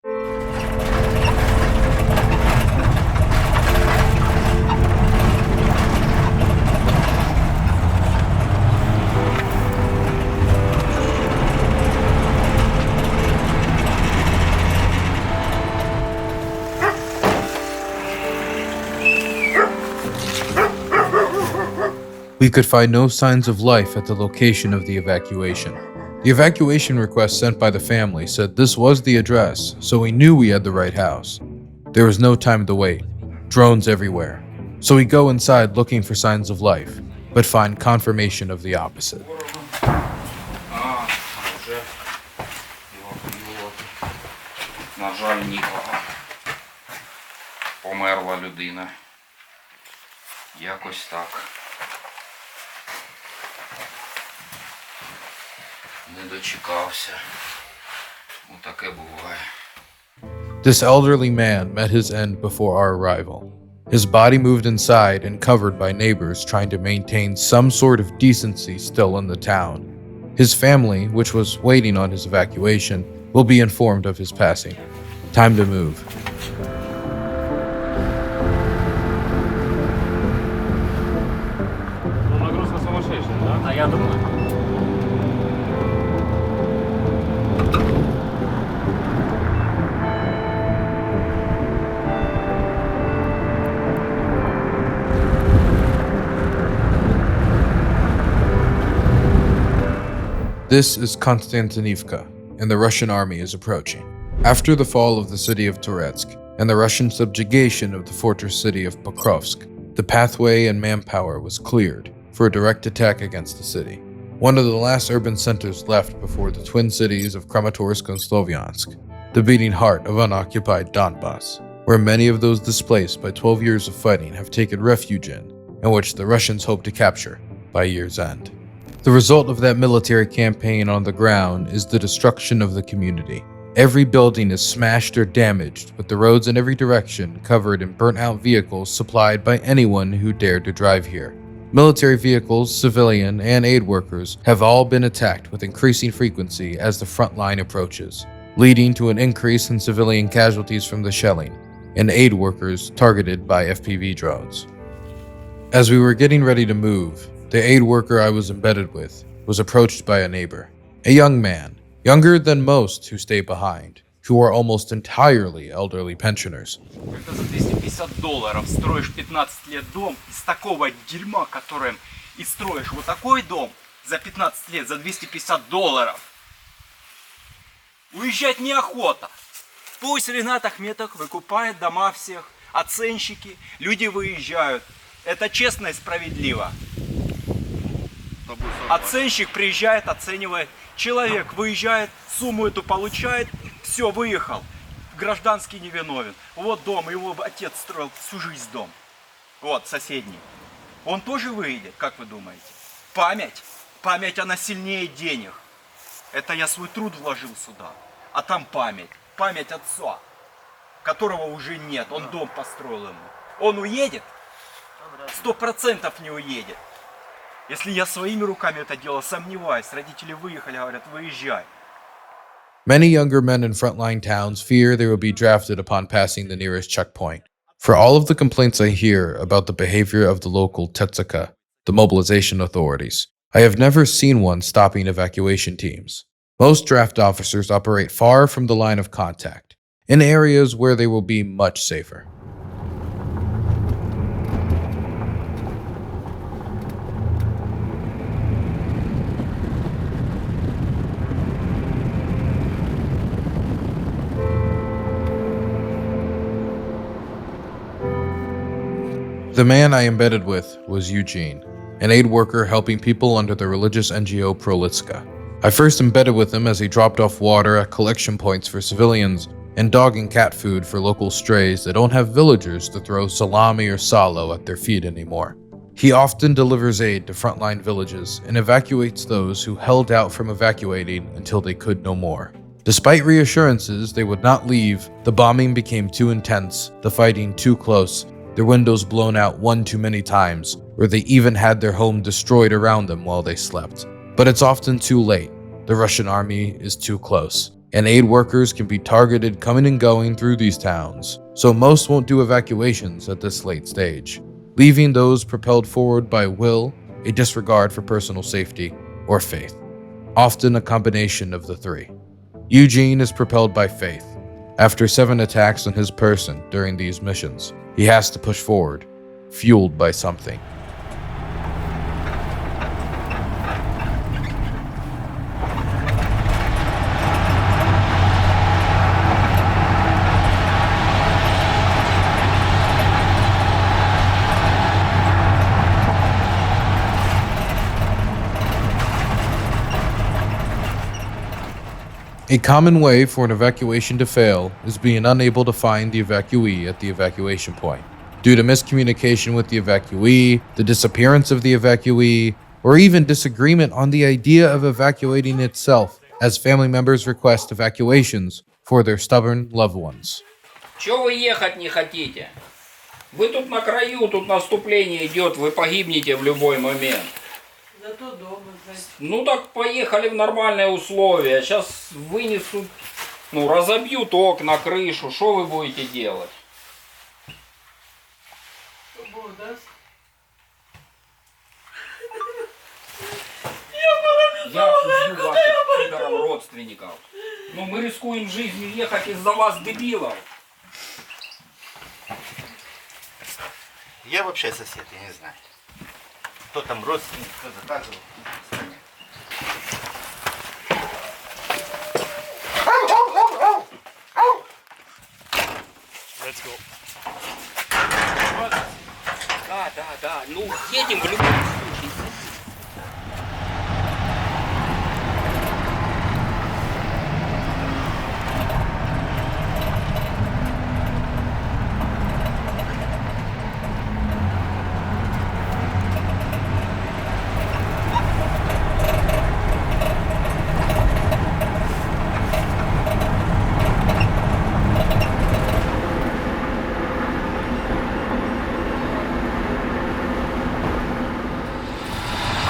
We could find no signs of life at the location of the evacuation. The evacuation request sent by the family said this was the address, so we knew we had the right house. There was no time to wait. Drones everywhere. So we go inside looking for signs of life, but find confirmation of the opposite. На жаль, нікого. Померла людина. Якось так. Не дочекався. Таке буває. This elderly man met his end before our arrival. His body moved inside and covered by neighbors trying to maintain some sort of decency still in the town. His family, which was waiting on his evacuation, will be informed of his passing. Time to move. Нагрузка сумасшедшая, да? А я думаю. This is Kostiantynivka, and the Russian army is approaching. After the fall of the city of Toretsk and the Russian subjugation of the fortress city of Pokrovsk, the pathway and manpower was cleared for a direct attack against the city. One of the last urban centers left before the twin cities of Kramatorsk and Slovyansk, the beating heart of unoccupied Donbass, where many of those displaced by 12 years of fighting have taken refuge in, and which the Russians hope to capture by year's end. The result of that military campaign on the ground is the destruction of the community. Every building is smashed or damaged, with the roads in every direction covered in burnt-out vehicles supplied by anyone who dared to drive here. Military vehicles, civilian, and aid workers have all been attacked with increasing frequency as the front line approaches, leading to an increase in civilian casualties from the shelling, and aid workers targeted by FPV drones. As we were getting ready to move, the aid worker I was embedded with was approached by a neighbor, a young man, younger than most who stay behind, who are almost entirely elderly pensioners. Когда за $250 строишь 15 лет дом из такого дерьма, которым и строишь вот такой дом за 15 лет, за $250, уезжать неохота. Пусть Ренат Ахметов выкупает дома всех, оценщики, люди выезжают. Это честно и справедливо. Оценщик приезжает, оценивает, человек выезжает, сумму эту получает, все, выехал. Гражданский невиновен. Вот дом, его отец строил всю жизнь дом. Вот, соседний. Он тоже выедет, как вы думаете? Память? Память, она сильнее денег. Это я свой труд вложил сюда. А там память. Память отца, которого уже нет. Он дом построил ему. Он уедет? 100% не уедет. Если я своими руками это делал, сомневаюсь. Родители выехали, говорят, выезжай. Many younger men in frontline towns fear they will be drafted upon passing the nearest checkpoint. For all of the complaints I hear about the behavior of the local Tetsika, the mobilization authorities, I have never seen one stopping evacuation teams. Most draft officers operate far from the line of contact, in areas where they will be much safer. The man I embedded with was Eugene, an aid worker helping people under the religious NGO Proliskia. I first embedded with him as he dropped off water at collection points for civilians and dog and cat food for local strays that don't have villagers to throw salami or salo at their feet anymore. He often delivers aid to frontline villages and evacuates those who held out from evacuating until they could no more. Despite reassurances they would not leave, the bombing became too intense, the fighting too close, their windows blown out one too many times, or they even had their home destroyed around them while they slept. But it's often too late. The Russian army is too close. and aid workers can be targeted coming and going through these towns, so most won't do evacuations at this late stage, leaving those propelled forward by will, a disregard for personal safety, or faith, often a combination of the three. Eugene is propelled by faith. After 7 attacks on his person during these missions, he has to push forward, fueled by something. A common way for an evacuation to fail is being unable to find the evacuee at the evacuation point, due to miscommunication with the evacuee, the disappearance of the evacuee, or even disagreement on the idea of evacuating itself, as family members request evacuations for their stubborn loved ones. Чего вы ехать не хотите? Вы тут на краю, тут наступление идет, вы погибнете в любой момент. Зато дома, значит. Ну так поехали в нормальные условия. Сейчас вынесут, разобьют окна, крышу. Что вы будете делать? Бог даст. Я убью ваших пидоров родственников. Мы рискуем жизнью ехать из-за вас, дебилов. Я вообще сосед, я не знаю. Кто там родственник, кто заказывал. Let's go. Да. Едем в любом случае.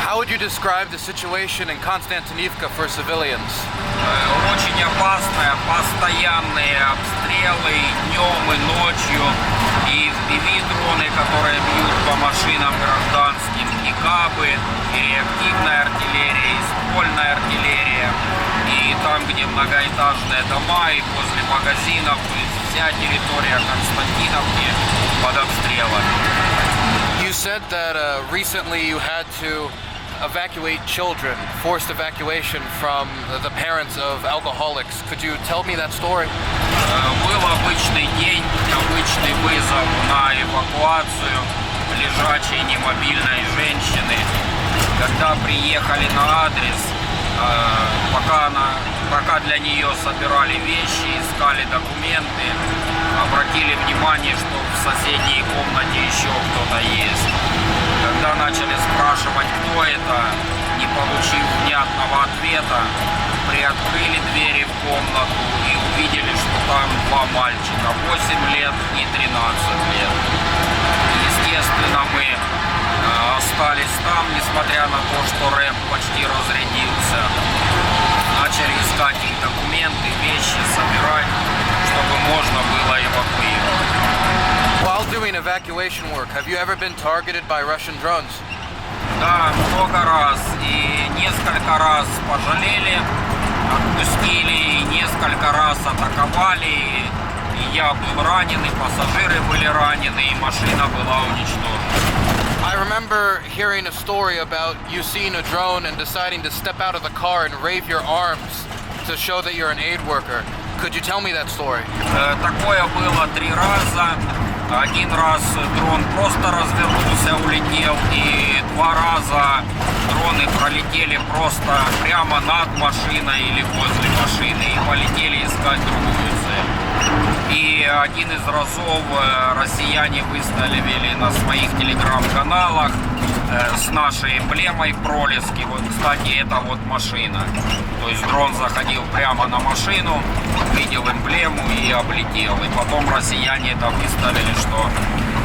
How would you describe the situation in Kostiantynivka for civilians? Очень опасная, постоянные обстрелы днем и ночью, и FPV-дроны, которые бьют по машинам гражданским, и кабы, и реактивная артиллерия, и ствольная артиллерия, и там, где многоэтажные дома, и возле магазинов, то есть вся территория Константиновки под обстрелами. You said that recently you had to evacuate children, forced evacuation from the parents of alcoholics. Could you tell me that story? Был обычный день, обычный вызов на эвакуацию лежачей немобильной женщины. Когда приехали на адрес, пока для нее собирали вещи, искали документы, обратили внимание, что в соседней комнате еще кто-то есть. Когда начали спрашивать, кто это, не получив внятного ответа, приоткрыли двери в комнату и увидели, что там 2 мальчика, 8 лет и 13 лет. Естественно, мы остались там, несмотря на то, что рэп почти разрядился. Начали искать их документы, вещи, собирать, чтобы можно было эвакуировать. While doing evacuation work, have you ever been targeted by Russian drones? Да, много раз. И несколько раз пожалели, отпустили, и несколько раз атаковали. И я был ранен, и пассажиры были ранены, и машина была уничтожена. I remember hearing a story about you seeing a drone and deciding to step out of the car and wave your arms to show that you're an aid worker. Could you tell me that story? Такое было 3 раза. Один раз дрон просто развернулся, улетел, и 2 раза дроны пролетели просто прямо над машиной или возле машины и полетели искать другую цель. И один из разов россияне выставили на своих телеграм-каналах с нашей эмблемой Пролиски. Вот, кстати, это вот машина. То есть дрон заходил прямо на машину, видел эмблему и облетел. И потом россияне это выставили, что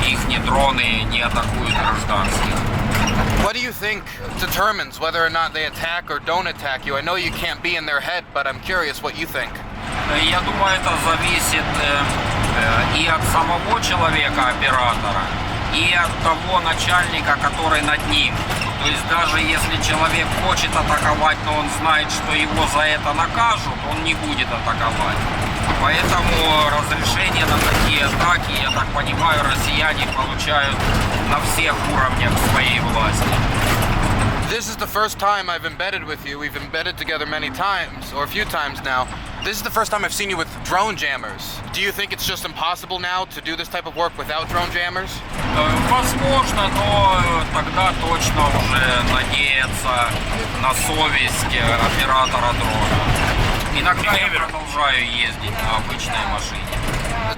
их дроны не атакуют гражданских. What do you you think determines whether or not they attack or don't attack you? I know you can't be in their head, but I'm curious what you think. Я думаю, это зависит и от самого человека-оператора, и от того начальника, который над ним. То есть даже если человек хочет атаковать, но он знает, что его за это накажут, он не будет атаковать. Поэтому разрешение на такие атаки, я так понимаю, россияне получают на всех уровнях своей власти. This is the first time I've embedded with you. We've embedded together many times, or a few times now. This is the first time I've seen you with drone jammers. Do you think it's just impossible now to do this type of work without drone jammers? Возможно, но тогда точно уже надеяться на совесть оператора дрона. Иногда я продолжаю ездить на обычной машине.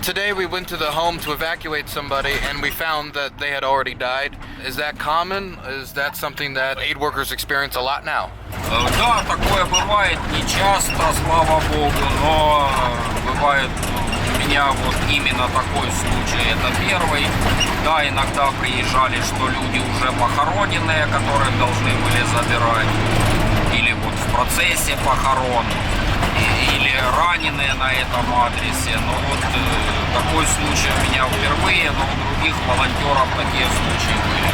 Today we went to the home to evacuate somebody and we found that they had already died. Is that common? Is that something that aid workers experience a lot now? Да, такое бывает не часто, слава богу, но бывает у меня вот именно такой случай. Это первый. Да, иногда приезжали, что люди уже похороненные, которых должны были забирать. Или вот в процессе похорон. Или раненые на этом адресе. Но вот такой случай у меня впервые, но у других волонтеров такие случаи были.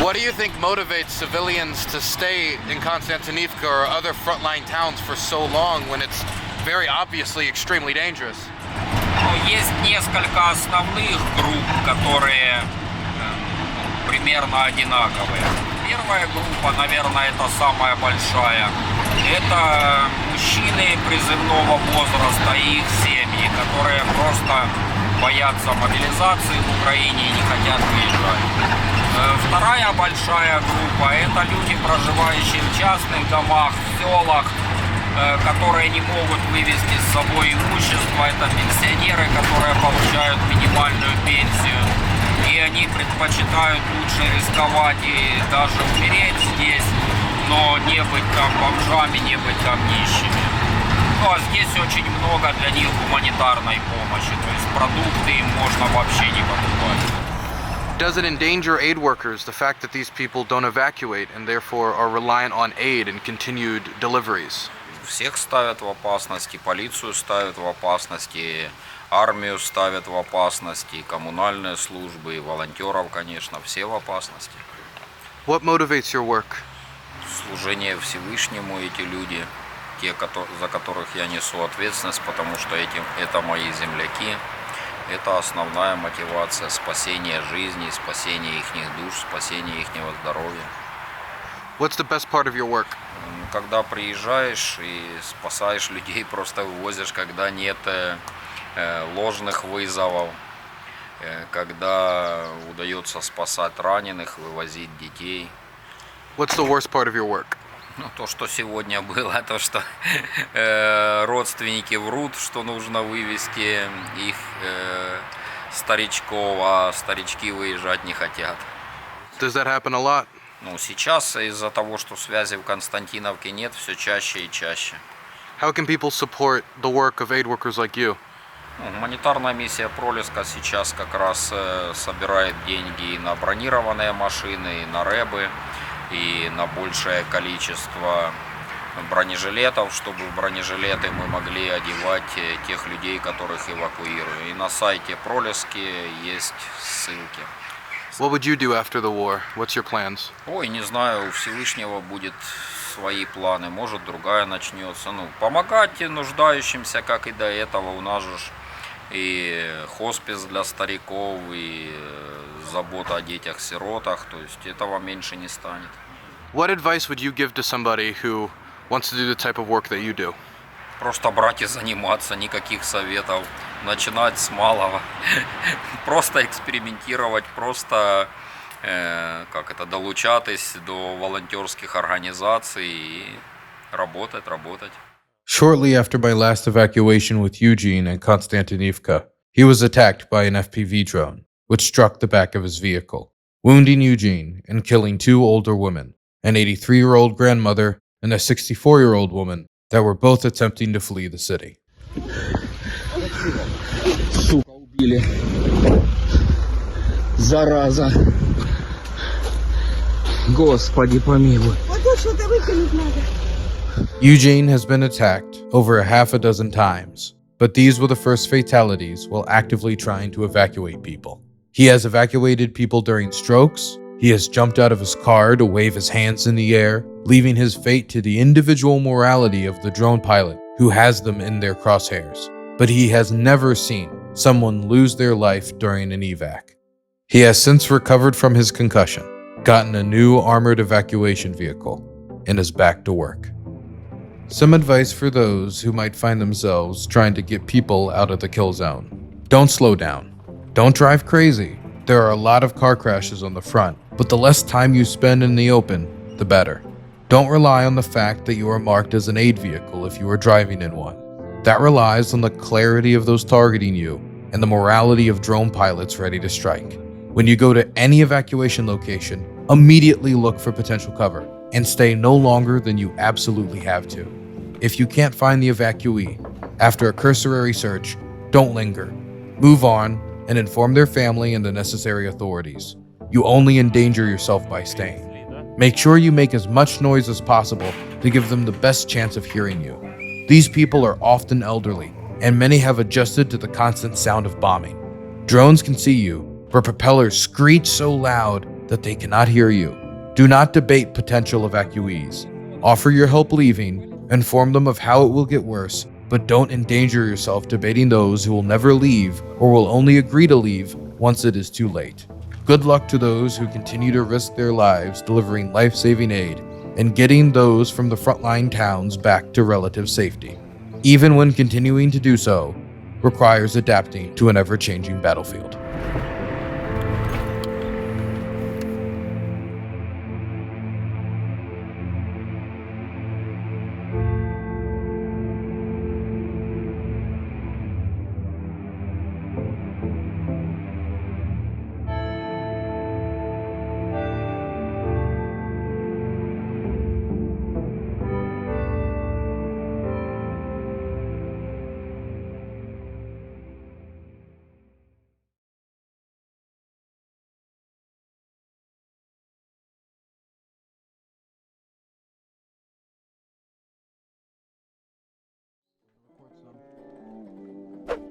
What do you think motivates civilians to stay in Kostiantynivka or other frontline towns for so long when it's very obviously extremely dangerous? Есть несколько основных групп, которые примерно одинаковые. Первая группа, наверное, это самая большая. Это мужчины призывного возраста и их семьи, которые просто боятся мобилизации в Украине и не хотят выезжать. Вторая большая группа – это люди, проживающие в частных домах, в селах, которые не могут вывезти с собой имущество. Это пенсионеры, которые получают минимальную пенсию. И они предпочитают лучше рисковать и даже умереть здесь, но не быть там бомжами, не быть там нищими. Ну а здесь очень много для них гуманитарной помощи, то есть продукты им можно вообще не покупать. Does it endanger aid workers, the fact that these people don't evacuate and therefore are reliant on aid and continued deliveries? Всех ставят в опасности, полицию ставят в опасности, армию ставят в опасности, коммунальные службы, и волонтеров, конечно, все в опасности. What motivates your work? Служение Всевышнему, эти люди, те, за которых я несу ответственность, потому что это мои земляки. Это основная мотивация спасения жизни, спасения их душ, спасения их здоровья. What's the best part of your work? Когда приезжаешь и спасаешь людей, просто вывозишь, когда нет ложных вызовов, когда удается спасать раненых, вывозить детей. What's the worst part of your work? Ну, то, что сегодня было, то, что родственники врут, что нужно вывести их старичков, а старички выезжать не хотят. Does that happen a lot? Ну, сейчас из-за того, что связи в Константиновке нет, все чаще и чаще. How can people support the work of aid workers like you? Гуманитарная миссия Пролиска сейчас как раз собирает деньги и на бронированные машины, и на рэбы, и на большее количество бронежилетов, чтобы в бронежилеты мы могли одевать тех людей, которых эвакуируем. И на сайте Пролиски есть ссылки. What would you do after the war? What's your plans? Ой, не знаю, у Всевышнего будет свои планы, может другая начнется. Ну, помогать нуждающимся, как и до этого. У нас же и хоспис для стариков, и забота о детях-сиротах, то есть этого меньше не станет. What advice would you give to somebody who wants to do the type of work that you do? Просто брать и заниматься, никаких советов, начинать с малого, просто экспериментировать, просто долучатись до волонтерских организаций и работать. Shortly after my last evacuation with Eugene and Kostiantynivka, he was attacked by an FPV drone, which struck the back of his vehicle, wounding Eugene and killing 2 older women, an 83-year-old grandmother and a 64-year-old woman that were both attempting to flee the city. Сука, убили. Зараза. Господи помилуй. Eugene has been attacked over a half a dozen times, but these were the first fatalities while actively trying to evacuate people. He has evacuated people during strokes. He has jumped out of his car to wave his hands in the air, leaving his fate to the individual morality of the drone pilot who has them in their crosshairs. But he has never seen someone lose their life during an evac. He has since recovered from his concussion, gotten a new armored evacuation vehicle, and is back to work. Some advice for those who might find themselves trying to get people out of the kill zone. Don't slow down. Don't drive crazy. There are a lot of car crashes on the front, but the less time you spend in the open, the better. Don't rely on the fact that you are marked as an aid vehicle if you are driving in one. That relies on the clarity of those targeting you and the morality of drone pilots ready to strike. When you go to any evacuation location, immediately look for potential cover and stay no longer than you absolutely have to. If you can't find the evacuee, after a cursory search, don't linger. Move on and inform their family and the necessary authorities. You only endanger yourself by staying. Make sure you make as much noise as possible to give them the best chance of hearing you. These people are often elderly, and many have adjusted to the constant sound of bombing. Drones can see you, but propellers screech so loud that they cannot hear you. Do not debate potential evacuees. Offer your help leaving, inform them of how it will get worse, but don't endanger yourself debating those who will never leave or will only agree to leave once it is too late. Good luck to those who continue to risk their lives delivering life-saving aid and getting those from the frontline towns back to relative safety, even when continuing to do so requires adapting to an ever-changing battlefield.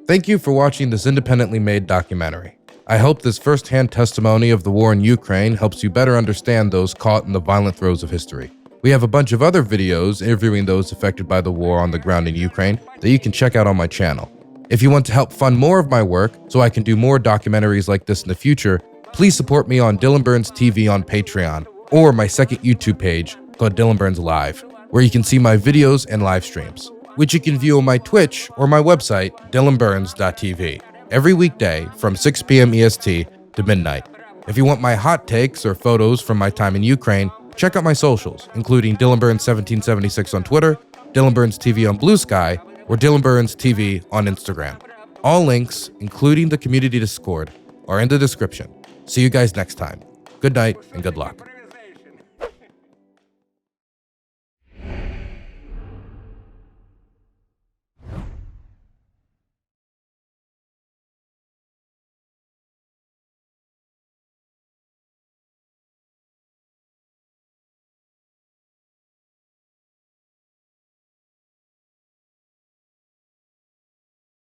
Thank you for watching this independently made documentary. I hope this first-hand testimony of the war in Ukraine helps you better understand those caught in the violent throes of history. We have a bunch of other videos interviewing those affected by the war on the ground in Ukraine that you can check out on my channel. If you want to help fund more of my work so I can do more documentaries like this in the future, please support me on Dylan Burns TV on Patreon or my second YouTube page called Dylan Burns Live, where you can see my videos and live streams, which you can view on my Twitch or my website, dylanburns.tv, every weekday from 6 p.m. EST to midnight. If you want my hot takes or photos from my time in Ukraine, check out my socials, including Dylan Burns 1776 on Twitter, Dylan Burns TV on Blue Sky, or Dylan Burns TV on Instagram. All links, including the community Discord, are in the description. See you guys next time. Good night and good luck.